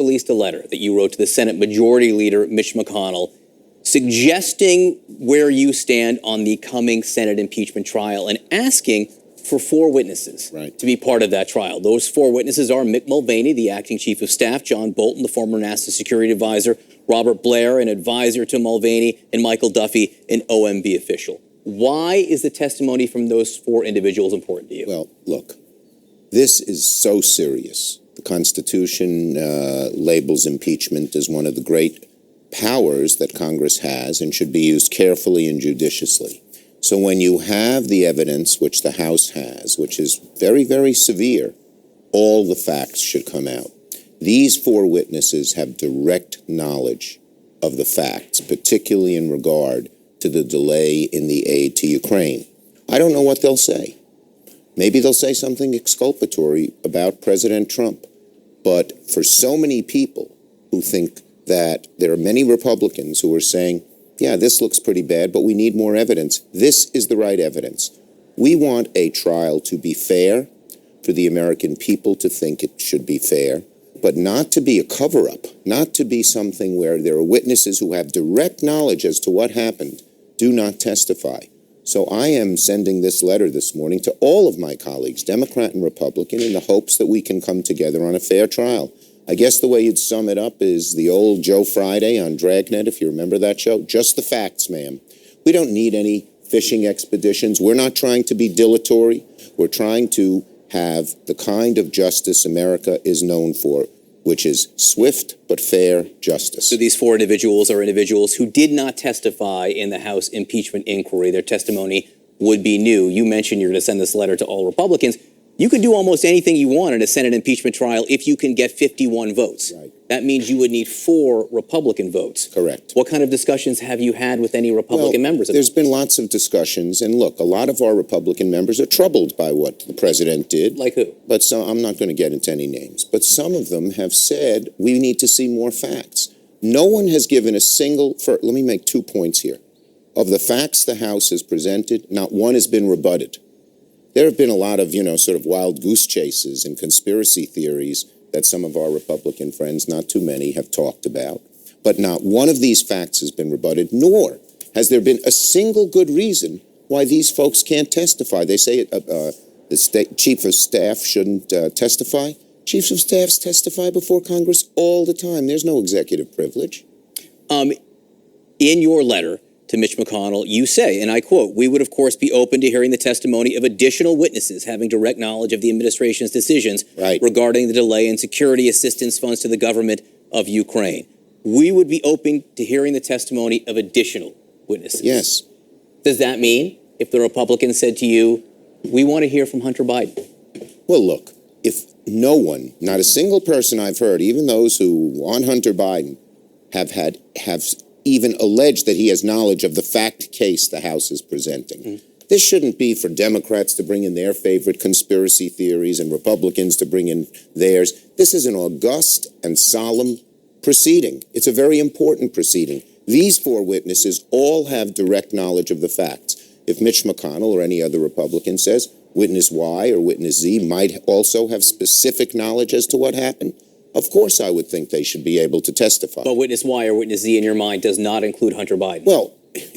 released a letter that you wrote to the Senate Majority Leader, Mitch McConnell, suggesting where you stand on the coming Senate impeachment trial and asking for 4 witnesses to be part of that trial. Those 4 witnesses are Mick Mulvaney, the acting chief of staff, John Bolton, the former NASA security advisor, Robert Blair, an advisor to Mulvaney, and Michael Duffy, an OMB official. Why is the testimony from those 4 individuals important to you? Well, look, this is so serious. The Constitution labels impeachment as one of the great powers that Congress has and should be used carefully and judiciously. So when you have the evidence, which the House has, which is very, very severe, all the facts should come out. These 4 witnesses have direct knowledge of the facts, particularly in regard to the delay in the aid to Ukraine. I don't know what they'll say. Maybe they'll say something exculpatory about President Trump. But for so many people who think that there are many Republicans who are saying, yeah, this looks pretty bad, but we need more evidence. This is the right evidence. We want a trial to be fair, for the American people to think it should be fair, but not to be a cover-up, not to be something where there are witnesses who have direct knowledge as to what happened, do not testify. So I am sending this letter this morning to all of my colleagues, Democrat and Republican, in the hopes that we can come together on a fair trial. I guess the way you'd sum it up is the old Joe Friday on Dragnet, if you remember that show. Just the facts, ma'am. We don't need any fishing expeditions. We're not trying to be dilatory. We're trying to have the kind of justice America is known for, which is swift but fair justice. So these 4 individuals are individuals who did not testify in the House impeachment inquiry. Their testimony would be new. You mentioned you're going to send this letter to all Republicans. You can do almost anything you want in a Senate impeachment trial if you can get 51 votes. Right. That means you would need 4 Republican votes. Correct. What kind of discussions have you had with any Republican members? There's been lots of discussions, and look, a lot of our Republican members are troubled by what the president did. Like who? But so I'm not going to get into any names. But some of them have said we need to see more facts. No one has given a single. Let me make 2 points here. Of the facts the House has presented, not one has been rebutted. There have been a lot of, sort of wild goose chases and conspiracy theories that some of our Republican friends, not too many, have talked about. But not one of these facts has been rebutted, nor has there been a single good reason why these folks can't testify. They say the chief of staff shouldn't testify. Chiefs of staffs testify before Congress all the time. There's no executive privilege. In your letter to Mitch McConnell, you say, and I quote, "We would, of course, be open to hearing the testimony of additional witnesses having direct knowledge of the administration's decisions regarding the delay in security assistance funds to the government of Ukraine." We would be open to hearing the testimony of additional witnesses. Yes. Does that mean if the Republicans said to you, we want to hear from Hunter Biden? Well, look, if no one, not a single person I've heard, even those who want Hunter Biden, have even alleged that he has knowledge of the fact case the House is presenting. This shouldn't be for Democrats to bring in their favorite conspiracy theories and Republicans to bring in theirs. This is an august and solemn proceeding. It's a very important proceeding. These 4 witnesses all have direct knowledge of the facts. If Mitch McConnell or any other Republican says witness Y or witness Z might also have specific knowledge as to what happened, of course I would think they should be able to testify. But witness Y or witness Z in your mind does not include Hunter Biden. Well,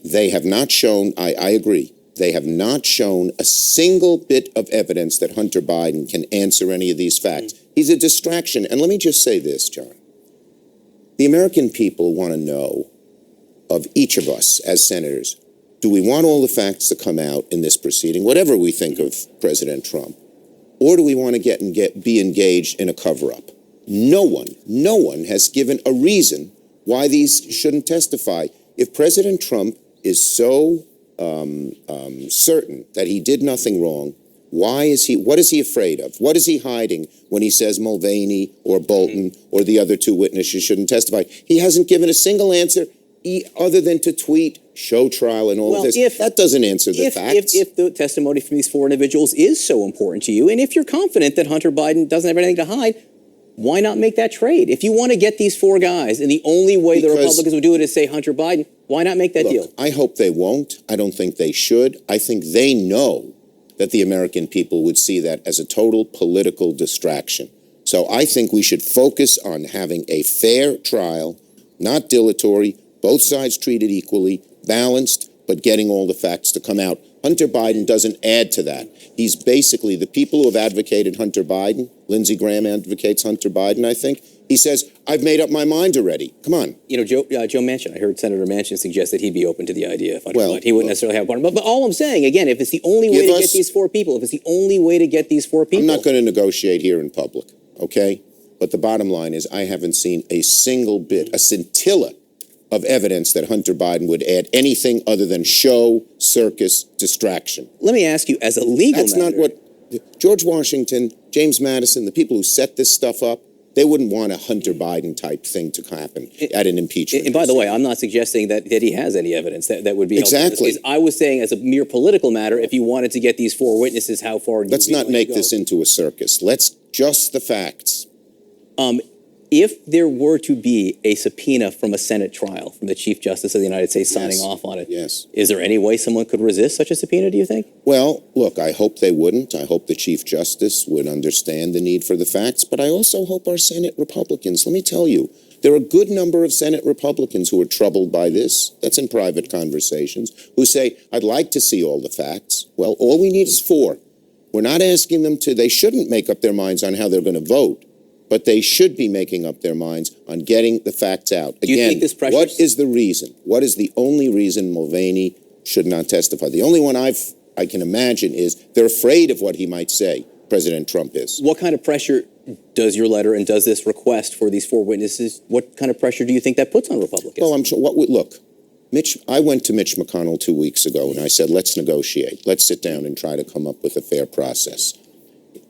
they have not shown, I agree, they have not shown a single bit of evidence that Hunter Biden can answer any of these facts. He's a distraction. And let me just say this, John. The American people want to know of each of us as senators, do we want all the facts to come out in this proceeding, whatever we think of President Trump, or do we want to be engaged in a cover-up? No one has given a reason why these shouldn't testify. If President Trump is so certain that he did nothing wrong, what is he afraid of? What is he hiding when he says Mulvaney or Bolton or the other 2 witnesses shouldn't testify? He hasn't given a single answer other than to tweet, show trial, and all of this. That doesn't answer the facts. If the testimony from these 4 individuals is so important to you, and if you're confident that Hunter Biden doesn't have anything to hide, why not make that trade? If you want to get these 4 guys, and the only way the Republicans would do it is say Hunter Biden, why not make that deal? I hope they won't. I don't think they should. I think they know that the American people would see that as a total political distraction. So I think we should focus on having a fair trial, not dilatory, both sides treated equally, balanced, but getting all the facts to come out. Hunter Biden doesn't add to that. He's basically, the people who have advocated Hunter Biden, Lindsey Graham advocates Hunter Biden, I think. He says, I've made up my mind already. Come on. You know, Joe Manchin, I heard Senator Manchin suggest that he'd be open to the idea of Hunter Biden. He wouldn't necessarily have one. But all I'm saying, again, if it's the only way to get these four people, I'm not going to negotiate here in public, okay? But the bottom line is I haven't seen a single bit, a scintilla of evidence that Hunter Biden would add anything other than show, circus, distraction. Let me ask you, as a legal That's matter, not what George Washington, James Madison, the people who set this stuff up, they wouldn't want a Hunter Biden type thing to happen at an impeachment. And by the way, I'm not suggesting that he has any evidence that would be helpful. Exactly. I was saying, as a mere political matter, if you wanted to get these four witnesses, how far would you Let's not make this into a circus. Let's just the facts. If there were to be a subpoena from a Senate trial, from the Chief Justice of the United States signing off on it, is there any way someone could resist such a subpoena, do you think? Well, look, I hope they wouldn't. I hope the Chief Justice would understand the need for the facts, but I also hope our Senate Republicans, let me tell you, there are a good number of Senate Republicans who are troubled by this, that's in private conversations, who say, I'd like to see all the facts. Well, all we need is four. We're not asking them to, they shouldn't make up their minds on how they're going to vote, but they should be making up their minds on getting the facts out. Do you think this pressure? What is the reason? What is the only reason Mulvaney should not testify? The only one I can imagine is they're afraid of what he might say, President Trump is. What kind of pressure does your letter and does this request for these four witnesses, what kind of pressure do you think that puts on Republicans? Well, I'm sure, look, I went to Mitch McConnell 2 weeks ago and I said, let's negotiate. Let's sit down and try to come up with a fair process.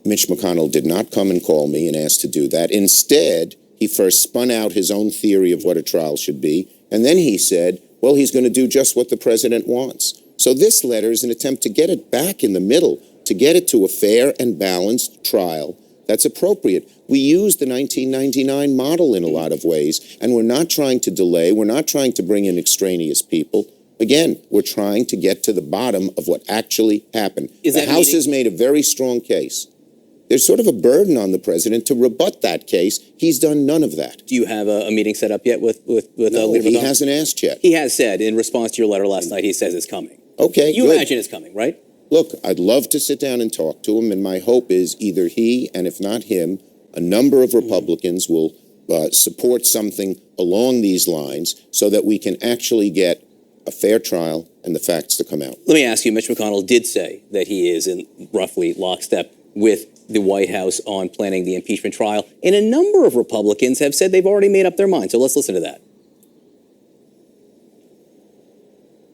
Mitch McConnell did not come and call me and ask to do that. Instead, he first spun out his own theory of what a trial should be, and then he said, well, he's going to do just what the president wants. So this letter is an attempt to get it back in the middle, to get it to a fair and balanced trial that's appropriate. We use the 1999 model in a lot of ways, and we're not trying to delay. We're not trying to bring in extraneous people. Again, we're trying to get to the bottom of what actually happened. The House has made a very strong case. There's sort of a burden on the president to rebut that case. He's done none of that. Do you have a meeting set up yet with No, Leader he McConnell? hasn't asked yet. He has said, in response to your letter last night, he says it's coming. Okay, You good. imagine it's coming, right? Look, I'd love to sit down and talk to him, and my hope is either he, and if not him, a number of Republicans will support something along these lines so that we can actually get a fair trial and the facts to come out. Let me ask you, Mitch McConnell did say that he is in roughly lockstep with the White House on planning the impeachment trial, and a number of Republicans have said they've already made up their mind. So let's listen to that.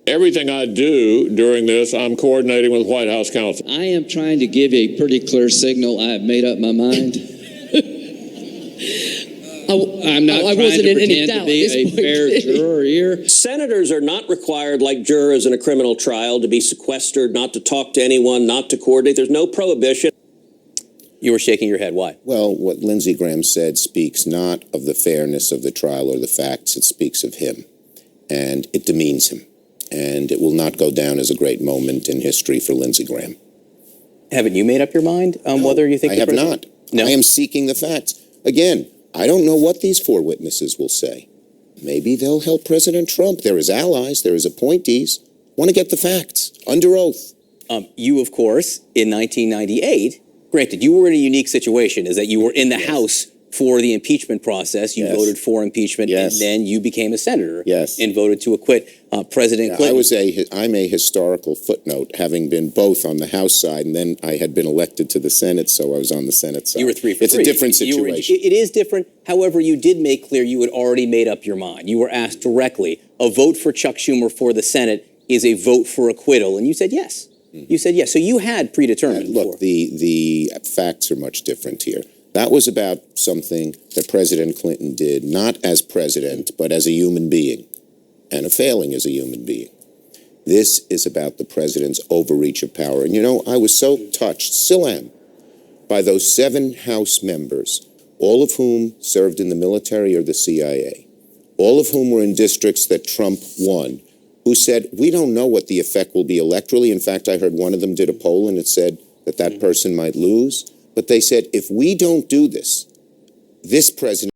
Everything I do during this, I'm coordinating with White House counsel. I am trying to give a pretty clear signal. I have made up my mind. I'm not trying to pretend to be a fair juror here. Senators are not required, like jurors in a criminal trial, to be sequestered, not to talk to anyone, not to coordinate. There's no prohibition. You were shaking your head. Why? Well, what Lindsey Graham said speaks not of the fairness of the trial or the facts. It speaks of him, and it demeans him. And it will not go down as a great moment in history for Lindsey Graham. Haven't you made up your mind on whether you think I have not. No. I am seeking the facts. Again, I don't know what these four witnesses will say. Maybe they'll help President Trump. They're his allies. They're his appointees. Want to get the facts under oath. You, of course, in 1998, granted, you were in a unique situation, is that you were in the House for the impeachment process. You voted for impeachment, and then you became a senator and voted to acquit President Clinton. I'm a historical footnote, having been both on the House side, and then I had been elected to the Senate, so I was on the Senate side. You were 3 for 3. It's a different situation. It is different. However, you did make clear you had already made up your mind. You were asked directly, a vote for Chuck Schumer for the Senate is a vote for acquittal, and you said yes. You said yes. So you had predetermined. Look, the facts are much different here. That was about something that President Clinton did, not as president, but as a human being, and a failing as a human being. This is about the president's overreach of power. And you know, I was so touched, still am, by those 7 House members, all of whom served in the military or the CIA, all of whom were in districts that Trump won, who said, we don't know what the effect will be electorally. In fact, I heard one of them did a poll and it said that that person might lose. But they said, if we don't do this, this president